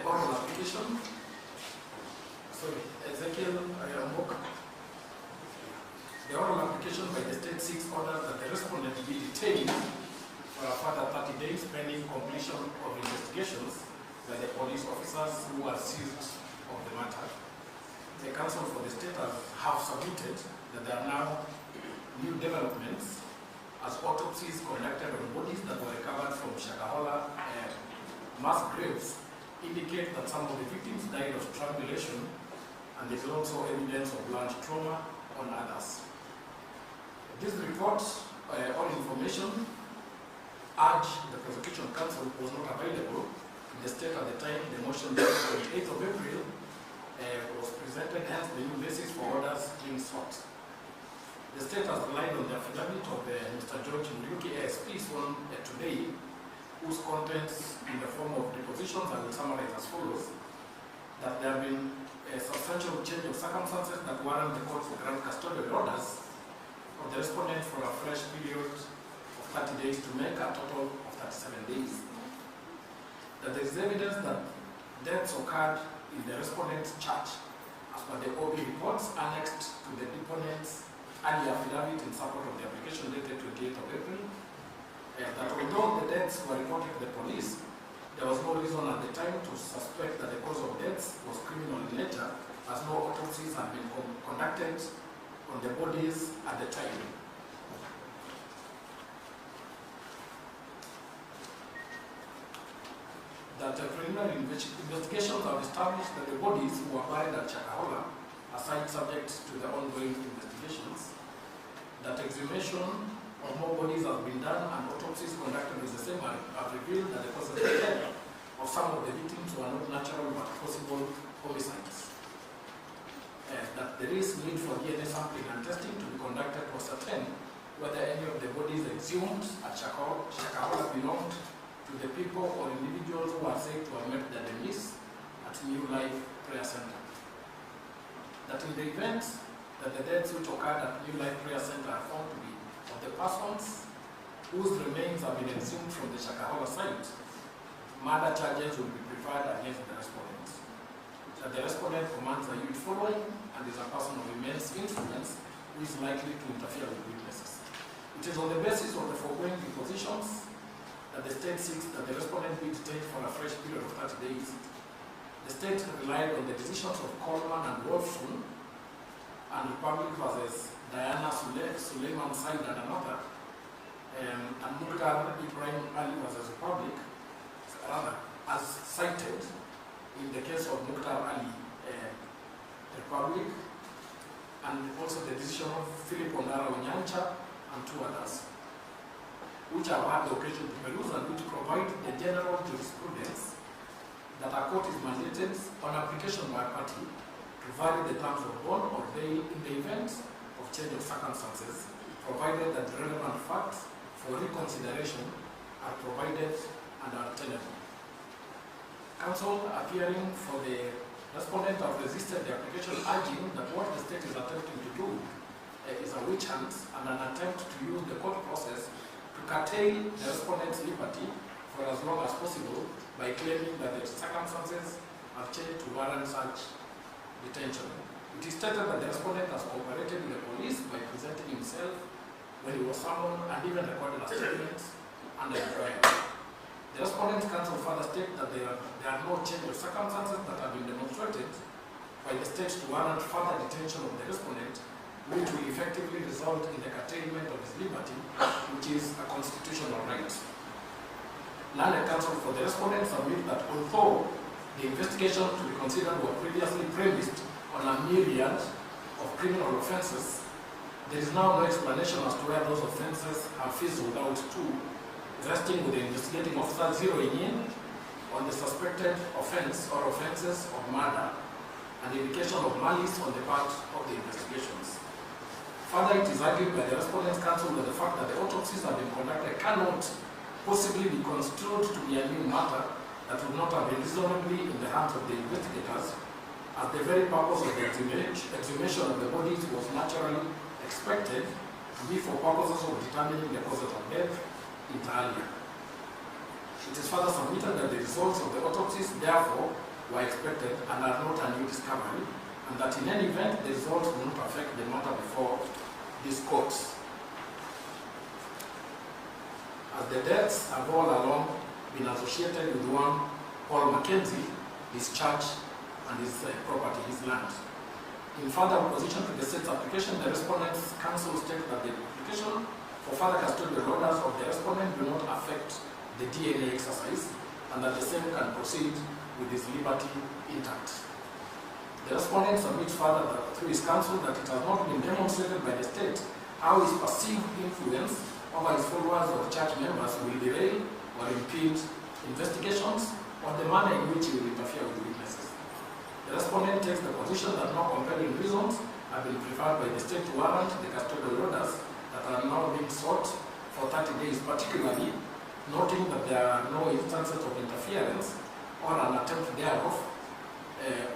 oral application. Sorry, Ezekiel book. The oral application by the state seeks order that the respondent be detained for a further 30 days pending completion of investigations by the police officers who are seized of the matter. The counsel for the state have submitted that there are now new developments as autopsies conducted on bodies that were recovered from Shakahola mass graves indicate that some of the victims died of strangulation, and there is also evidence of blunt trauma on others. This report or information urged the prosecution counsel was not available in the state at the time the motion dated on 8th of April was presented, hence the new basis for orders being sought. The state has relied on the affidavit of Mr. George Muriuki, ASP, sworn today, whose contents in the form of depositions I will summarize as follows: that there have been a substantial change of circumstances that warrant the court to grant custodial orders of the respondent for a fresh period of 30 days to make a total of 37 days. That there is evidence that deaths occurred in the respondent's church as per the OB reports annexed to the deponent's earlier affidavit in support of the application dated 28th of April, that although the deaths were reported to the police, there was no reason at the time to suspect that the cause of deaths was criminal in nature, as no autopsies had been conducted on the bodies at the time. That preliminary investigations have established that the bodies who were buried at Shakahola are subject to the ongoing investigations. That exhumation of more bodies has been done and autopsies conducted with the same have revealed that the cause of death of some of the victims were not natural but possible homicides. That there is need for DNA sampling and testing to be conducted to ascertain whether any of the bodies exhumed at Shakahola belonged to the people or individuals who are said to have met their demise at New Life Prayer Center. That in the event that the deaths which occurred at New Life Prayer Center are found to be of the persons whose remains have been exhumed from the Shakahola site, murder charges will be preferred against the respondent. That the respondent commands a youth following and is a person of immense influence who is likely to interfere with witnesses. It is on the basis of the foregoing depositions that the state seeks that the respondent be detained for a fresh period of 30 days. The state relied on the decisions of Coleman and Wolfson and Republic versus Diana Suleiman Said and another, and Mukhtar Ibrahim Ali versus Republic, rather, as cited in the case of Mukhtar Ali Republic, and also the decision of Philip Ondara Onyancha and two others, which have had the occasion to peruse and which provide the general jurisprudence that a court is mandated on application by a party to vary the terms of bond or bail in the event of change of circumstances, provided that the relevant facts for reconsideration are provided and are tenable. Counsel appearing for the respondent have resisted the application, urging that what the state is attempting to do is a witch hunt and an attempt to use the court process to curtail the respondent's liberty for as long as possible by claiming that the circumstances have changed to warrant such detention. It is stated that the respondent has cooperated with the police by presenting himself when he was summoned and even recorded a statement under trial. The respondent's counsel further state that there are no change of circumstances that have been demonstrated by the state to warrant further detention of the respondent, which will effectively result in the curtailment of his liberty, which is a constitutional right. Learned counsel for the respondent submit that although the investigation to be considered were previously premised on a myriad of criminal offences, there is now no explanation as to where those offences have fizzled out to, resting with the investigating officer zeroing in on the suspected offence or offences of murder and the indication of malice on the part of the investigations. Further, it is argued by the respondent's counsel that the fact that the autopsies have been conducted cannot possibly be construed to be a new matter that would not have been reasonably in the hands of the investigators, as the very purpose of the exhumation of the bodies was naturally expected to be for purposes of determining the causes of death inter alia. It is further submitted that the results of the autopsies, therefore, were expected and are not a new discovery, and that in any event, the results will not affect the matter before these courts. As the deaths have all along been associated with one Paul Mackenzie, his church and his property, his land. In further opposition to the state's application, the respondent's counsel states that the application for further custodial orders of the respondent do not affect the DNA exercise, and that the same can proceed with his liberty intact. The respondent submits further that through his counsel that it has not been demonstrated by the state how his perceived influence over his followers or church members will derail or impede investigations or the manner in which he will interfere with witnesses. The respondent takes the position that no compelling reasons have been preferred by the state to warrant the custodial orders that are now being sought for 30 days, particularly noting that there are no instances of interference or an attempt thereof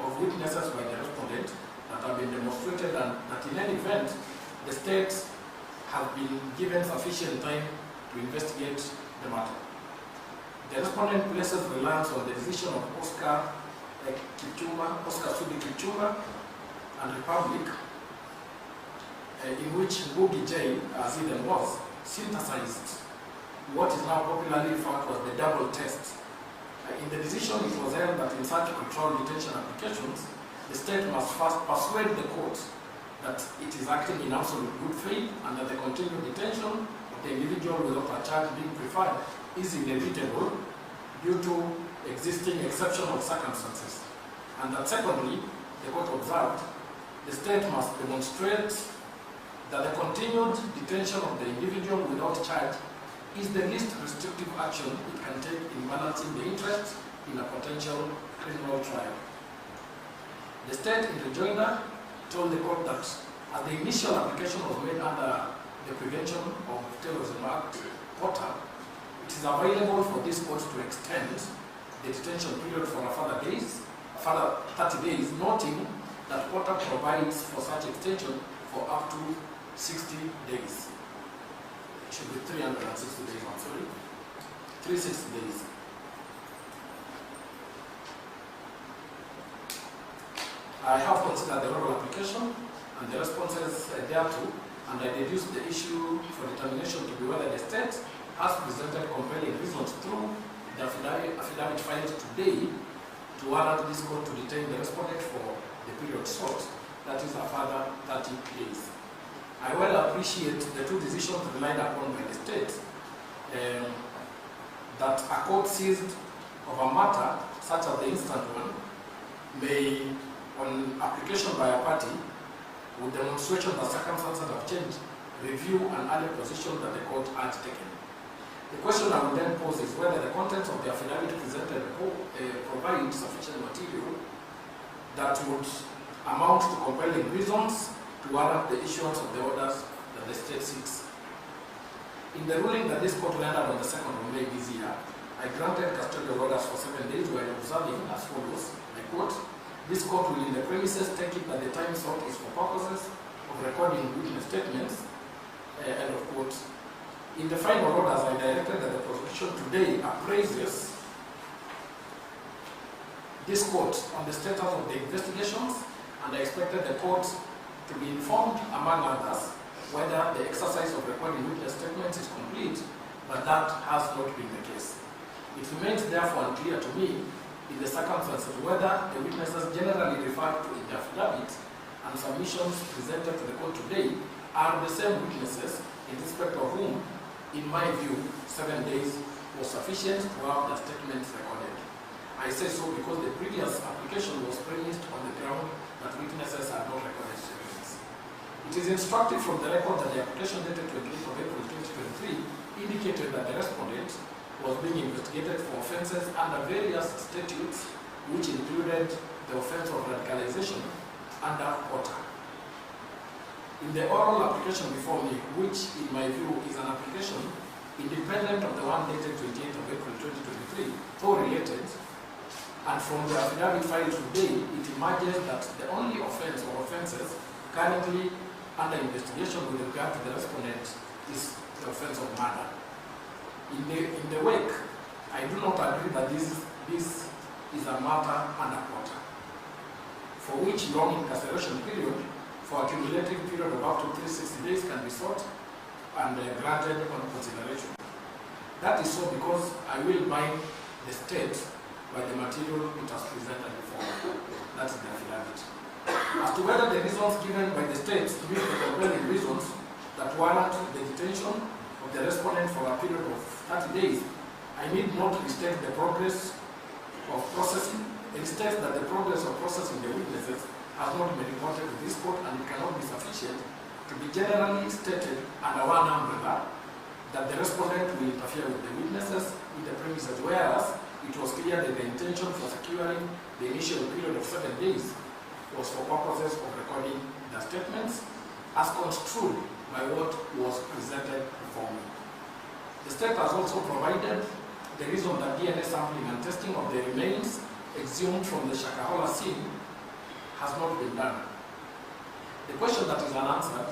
of witnesses by the respondent that have been demonstrated, and that in any event, the state has been given sufficient time to investigate the matter. The respondent places reliance on the decision of Oscar Sudi Kipchumba and Republic, in which Ngugi J, as he then was, synthesized what is now popularly referred to as the double test. In the decision, it was held that in such controlled detention applications, the state must first persuade the court that it is acting in absolute good faith and that the continued detention of the individual without a charge being preferred is inevitable due to existing exceptional circumstances. And that secondly, the court observed, the state must demonstrate that the continued detention of the individual without charge is the least restrictive action it can take in balancing the interest in a potential criminal trial. The state in rejoinder told the court that as the initial application was made under the Prevention of Terrorism Act, POTA, it is available for this court to extend the detention period for a further 30 days, noting that POTA provides for such extension for up to 60 days. It should be 360 days, I'm sorry. 360 days. I have considered the oral application and the responses thereto, and I deduced the issue for determination to be whether the state has presented compelling reasons through the affidavit filed today to warrant this court to detain the respondent for the period sought, that is a further 30 days. I well appreciate the two decisions relied upon by the state, that a court seized of a matter, such as the instant one, may, on application by a party, with demonstration that circumstances have changed, review an earlier position that the court had taken. The question I would then pose is whether the contents of the affidavit presented provide sufficient material that would amount to compelling reasons to warrant the issuance of the orders that the state seeks. In the ruling that this court rendered on the 2nd of May this year, I granted custodial orders for 7 days while observing as follows, I quote, "This court will in the premises take it that the time sought is for purposes of recording witness statements," end of quote. In the final orders, I directed that the prosecution today appraises this court on the status of the investigations, and I expected the court to be informed, among others, whether the exercise of recording witness statements is complete, but that has not been the case. It remains therefore unclear to me, in the circumstances, whether the witnesses generally referred to in the affidavit and submissions presented to the court today are the same witnesses in respect of whom, in my view, 7 days was sufficient to have the statements recorded. I say so because the previous application was premised on the ground that witnesses had not recorded statements. It is instructive from the record that the application dated 28th of April 2023 indicated that the respondent was being investigated for offences under various statutes, which included the offence of radicalization under POTA. In the oral application before me, which in my view is an application independent of the one dated 28th of April 2023, though related, and from the affidavit filed today, it emerges that the only offence or offences currently under investigation with regard to the respondent is the offence of murder. In the wake, I do not agree that this is a matter and a quarter, for which long incarceration period for a cumulative period of up to 360 days can be sought and granted on consideration. That is so because I will bind the state by the material it has presented before. That is the affidavit. As to whether the reasons given by the state meet the compelling reasons that warrant the detention of the respondent for a period of 30 days, I need not restate the progress of processing. It states that the progress of processing the witnesses has not been reported to this court, and it cannot be sufficient to be generally stated under one umbrella that the respondent will interfere with the witnesses with the premises, whereas it was clear that the intention for securing the initial period of 7 days was for purposes of recording the statements as construed by what was presented before me. The state has also provided the reason that DNA sampling and testing of the remains exhumed from the Shakahola scene has not been done. The question that is unanswered,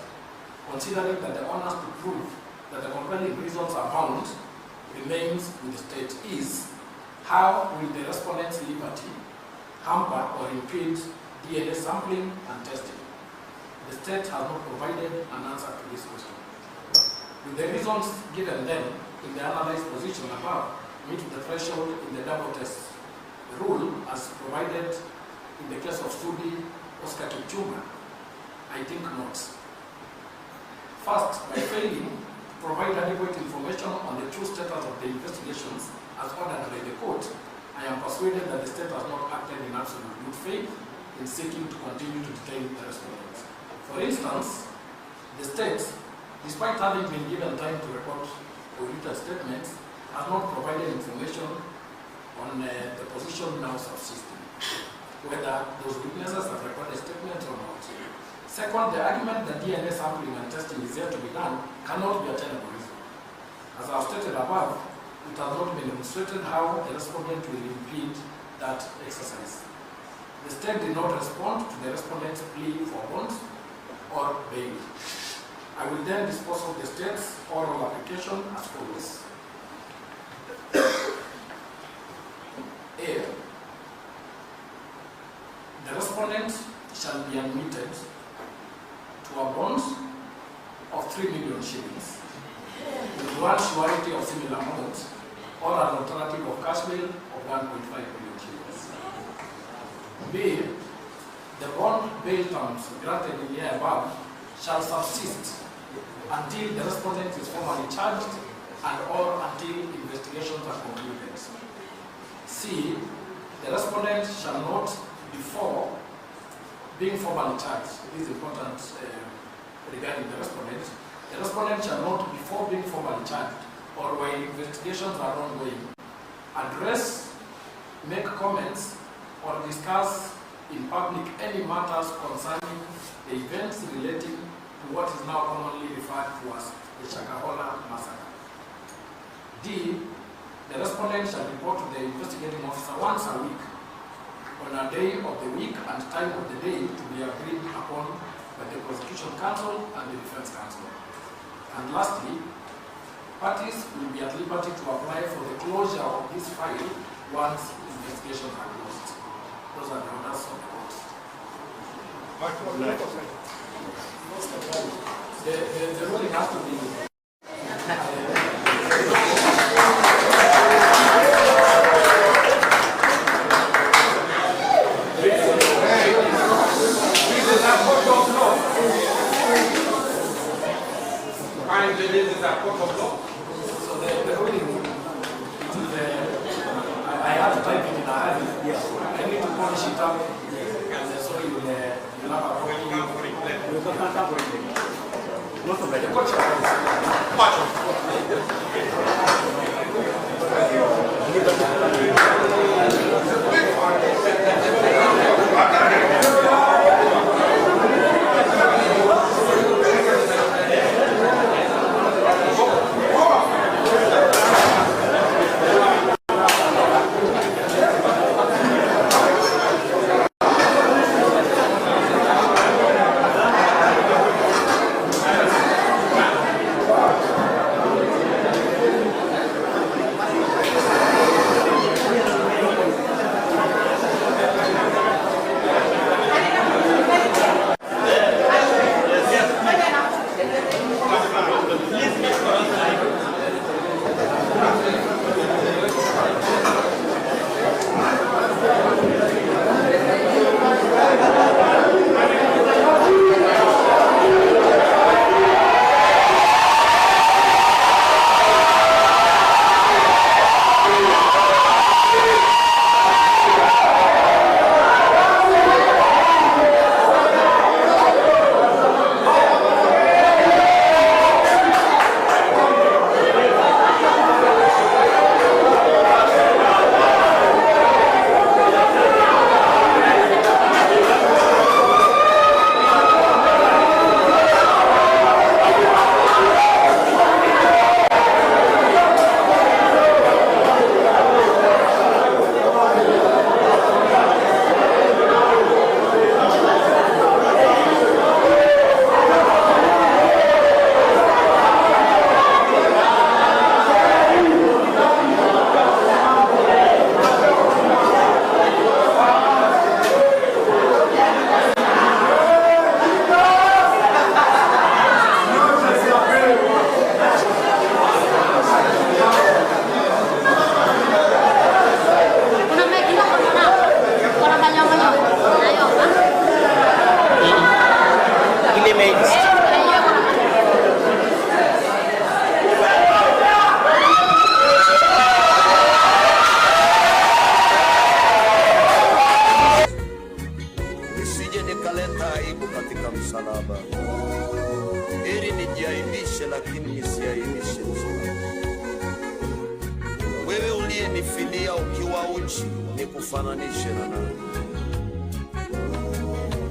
considering that the onus to prove that the compelling reasons are found remains with the state, is how will the respondent's liberty hamper or impede DNA sampling and testing? The state has not provided an answer to this question. With the reasons given then in the analyzed position above meet the threshold in the double test rule as provided in the case of Sudi Oscar Kipchumba? I think not. First, by failing to provide adequate information on the true status of the investigations as ordered by the court, I am persuaded that the state has not acted in absolute good faith in seeking to continue to detain the respondents. For instance, the state, despite having been given time to record audited statements, has not provided information on the position now subsisting, whether those witnesses have recorded statements or not. Second, the argument that DNA sampling and testing is yet to be done cannot be a tenable reason. As I have stated above, it has not been demonstrated how the respondent will impede that exercise. The state did not respond to the respondent's plea for bond or bail. I will then dispose of the state's oral application as follows. A. The respondent shall be admitted to a bond of 3 million shillings with one surety of similar amount or an alternative of cash bail of 1.5 million shillings. B. The bond bail terms granted in the above shall subsist until the respondent is formally charged and or until investigations are concluded. C. The respondent shall not, before being formally charged, it is important regarding the respondent shall not, before being formally charged or while investigations are ongoing, address, make comments, or discuss in public any matters concerning the events relating to what is now commonly referred to as the Shakahola massacre. D. The respondent shall report to the investigating officer once a week on a day of the week and time of the day to be agreed upon by the prosecution counsel and the defense counsel. And lastly, parties will be at liberty to apply for the closure of this file once investigations are closed. Those are the orders of the court. The ruling has to be so the ruling, I have to type it in a hurry. I need to polish it up, and so you will have a copy.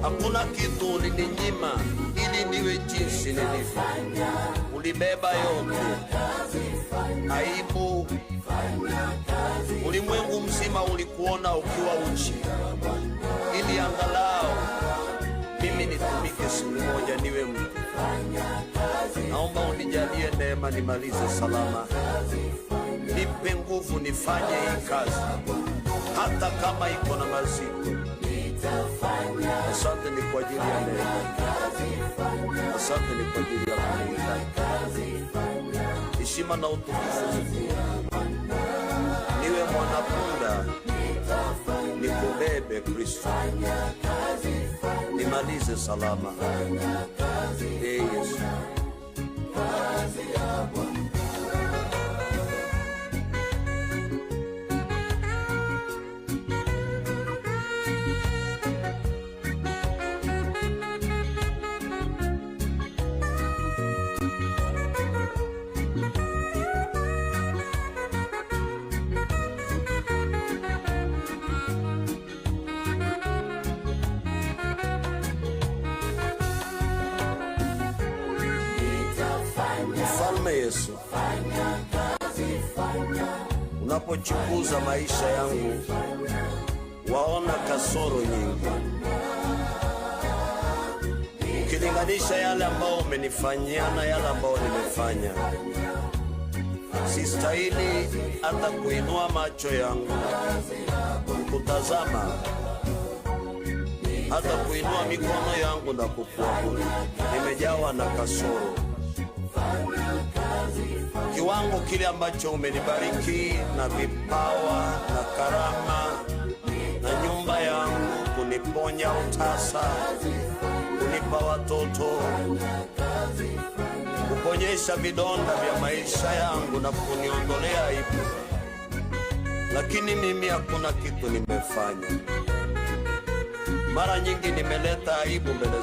Hakuna kitu ulininyima ili niwe jinsi nilivyo. Ulibeba yote, aibu. Ulimwengu mzima ulikuona ukiwa uchi, ili angalau mimi nitumike siku moja niwe mtu. Naomba unijalie neema nimalize salama. Nipe nguvu nifanye hii kazi, hata kama iko na maziko. Asante ni kwa ajili ya neema. Asante ni kwa ajili ya kulinda. Heshima na utukufu niwe mwanapunda, nikubebe Kristo, nimalize salama. Yesu. Mfalme Yesu, unapochunguza maisha yangu waona kasoro nyingi. Ukilinganisha yale ambao umenifanyia na yale ambao nimefanya, sistahili hata kuinua macho yangu kutazama, hata kuinua mikono yangu na kukuabudu. Nimejawa na kasoro. Kiwango kile ambacho umenibariki na vipawa na karama na nyumba yangu, kuniponya utasa, kunipa watoto, kuponyesha vidonda vya maisha yangu na kuniondolea aibu. Lakini mimi hakuna kitu nimefanya. Mara nyingi nimeleta aibu mbele